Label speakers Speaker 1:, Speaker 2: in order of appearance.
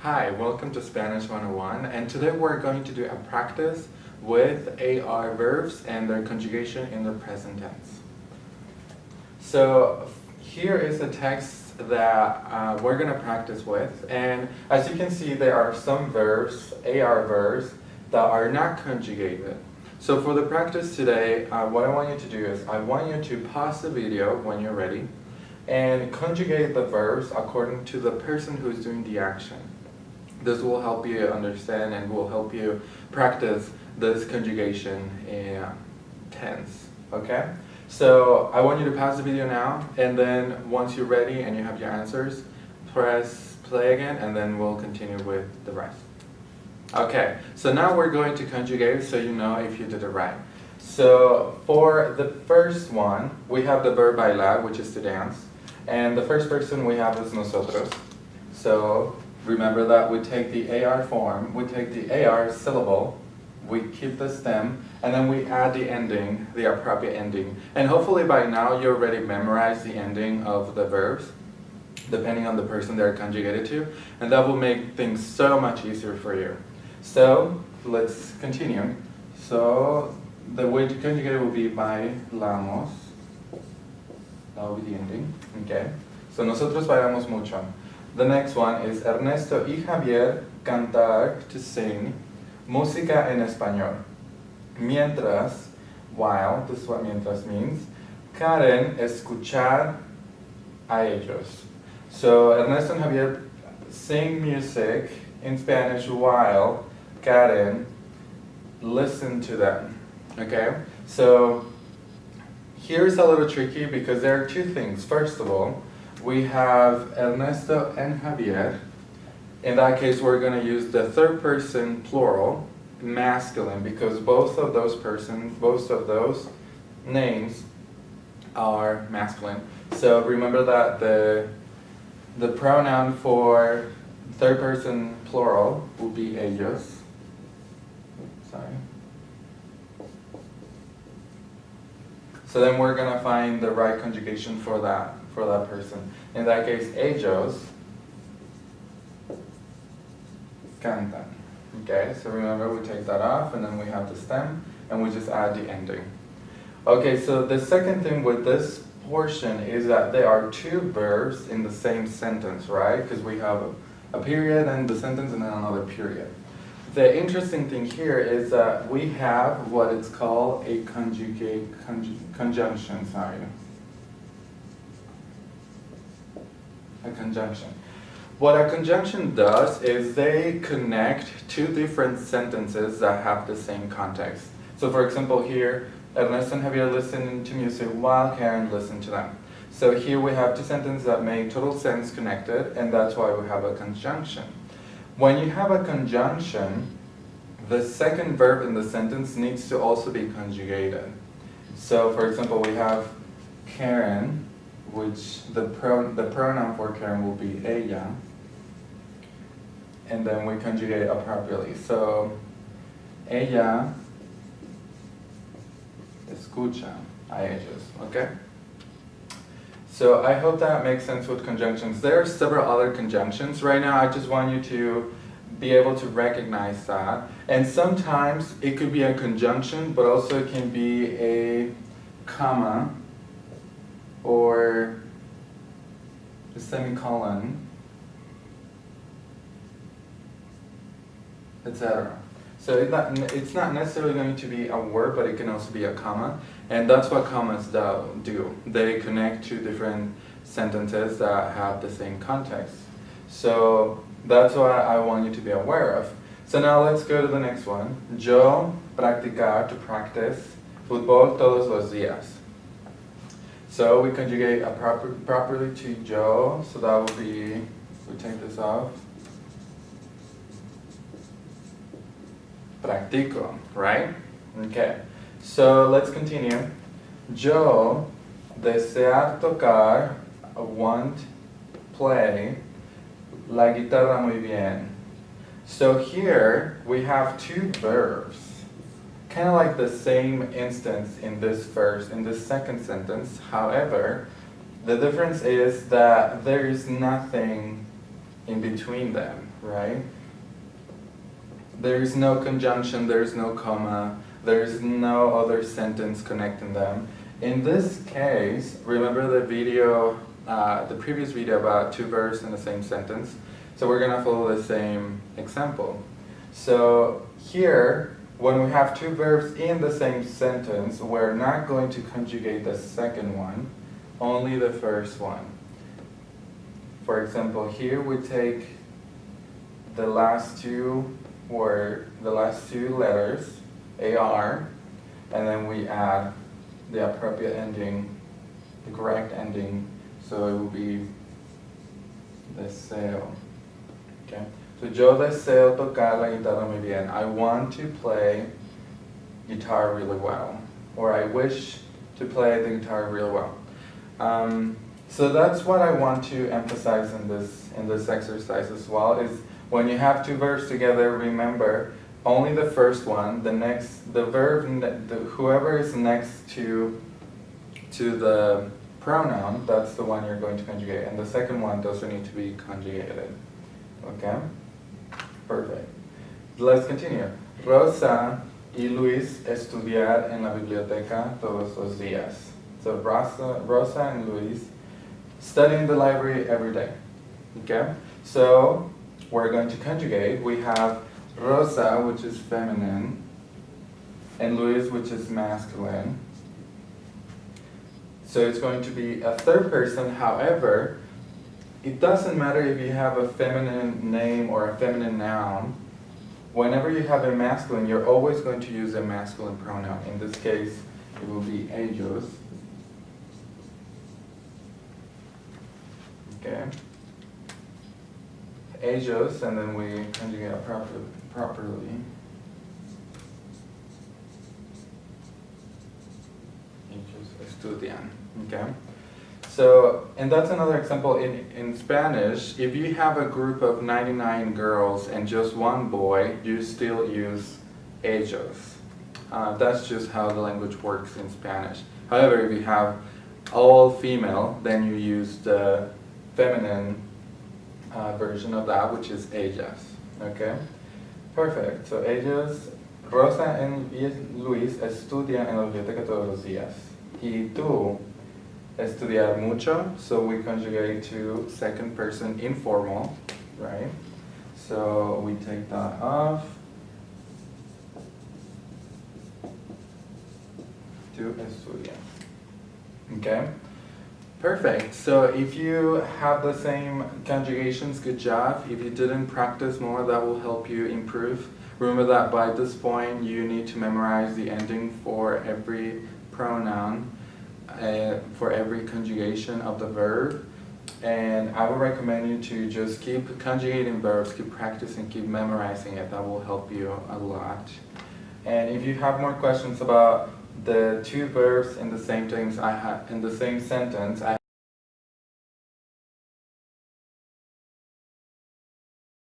Speaker 1: Hi, welcome to Spanish 101, and today we're going to do a practice with AR verbs and their conjugation in the present tense. So here is the text that we're going to practice with, and as you can see there are some verbs, AR verbs, that are not conjugated. So for the practice today, what I want you to do is I want you to pause the video when you're ready and conjugate the verbs according to the person who's doing the action. This will help you understand and will help you practice this conjugation in tense, okay? So I want you to pause the video now, and then once you're ready and you have your answers, press play again, and then we'll continue with the rest. Okay, so now we're going to conjugate so you know if you did it right. So for the first one, we have the verb bailar, which is to dance, and the first person we have is nosotros. So remember that we take the AR form, we take the AR syllable, we keep the stem, and then we add the ending, the appropriate ending. And hopefully by now you already memorized the ending of the verbs, depending on the person they're conjugated to, and that will make things so much easier for you. So let's continue. So the way to conjugate it will be bailamos. That will be the ending. Okay. So nosotros bailamos mucho. The next one is Ernesto y Javier cantar, to sing, música en español. Mientras, while, this is what mientras means, Karen escuchar a ellos. So Ernesto and Javier sing music in Spanish while Karen listen to them. Okay? So here's a little tricky because there are two things. First of all, we have Ernesto and Javier. In that case, we're going to use the third person plural, masculine, because both of those names are masculine. So remember that the pronoun for third person plural will be ellos. Sorry. So then we're going to find the right conjugation for that person. In that case, ellos cantan. Okay, so remember we take that off and then we have the stem and we just add the ending. Okay, so the second thing with this portion is that there are two verbs in the same sentence, right? Because we have a period and the sentence and then another period. The interesting thing here is that we have what it's called a conjunction, sorry. A conjunction. What a conjunction does is they connect two different sentences that have the same context. So for example here, Ernesto and Javier listen to music while Karen listened to them. So here we have two sentences that make total sense connected, and that's why we have a conjunction. When you have a conjunction, the second verb in the sentence needs to also be conjugated. So for example, we have Karen, which the pronoun for Karen will be ella, and then we conjugate it appropriately. So ella escucha a ellos, okay? So I hope that makes sense with conjunctions. There are several other conjunctions. Right now I just want you to be able to recognize that. And sometimes it could be a conjunction, but also it can be a comma or a semicolon, etc. So it's not necessarily going to be a word, but it can also be a comma. And that's what commas do. They connect two different sentences that have the same context. So that's what I want you to be aware of. So now let's go to the next one. Yo practicar, to practice, fútbol todos los días. So we conjugate properly to yo, so that will be, we take this off, practico, right? Okay, so let's continue. Yo desear tocar, want, play, la guitarra muy bien. So here we have two verbs, kind of like the same instance in this second sentence. However, the difference is that there is nothing in between them, right? There is no conjunction, there is no comma, there is no other sentence connecting them. In this case, remember the video, the previous video about two verbs in the same sentence? So we're gonna follow the same example. So here, when we have two verbs in the same sentence, we're not going to conjugate the second one, only the first one. For example, here we take the last two letters, AR, and then we add the appropriate ending, the correct ending, so it will be deseo. Okay? So yo deseo tocar la guitarra muy bien. I want to play guitar really well, or I wish to play the guitar really well. So that's what I want to emphasize in this exercise as well, is when you have two verbs together, remember only the first one, the verb, whoever is next to the pronoun, that's the one you're going to conjugate, and the second one doesn't need to be conjugated. Okay? Perfect. Let's continue. Rosa y Luis estudiar en la biblioteca todos los días. So Rosa and Luis study in the library every day. Okay? So we're going to conjugate. We have Rosa, which is feminine, and Luis, which is masculine. So it's going to be a third person. However, it doesn't matter if you have a feminine name or a feminine noun. Whenever you have a masculine, you're always going to use a masculine pronoun. In this case, it will be ellos. Okay. Ellos, and then we conjugate it properly. Ellos estudian. Okay. So, and that's another example in Spanish. If you have a group of 99 girls and just one boy, you still use ellos. That's just how the language works in Spanish. However, if you have all female, then you use the feminine version of that, which is ellas. Okay? Perfect. So ellos, Rosa y Luis estudian en la biblioteca todos los días. Y tú, estudiar mucho, so we conjugate to second person informal, right? So we take that off. To estudiar. Okay? Perfect. So if you have the same conjugations, good job. If you didn't practice more, that will help you improve. Remember that by this point, you need to memorize the ending for every pronoun, for every conjugation of the verb. And I would recommend you to just keep conjugating verbs, keep practicing, keep memorizing it. That will help you a lot. And if you have more questions about the two verbs in the same sentence,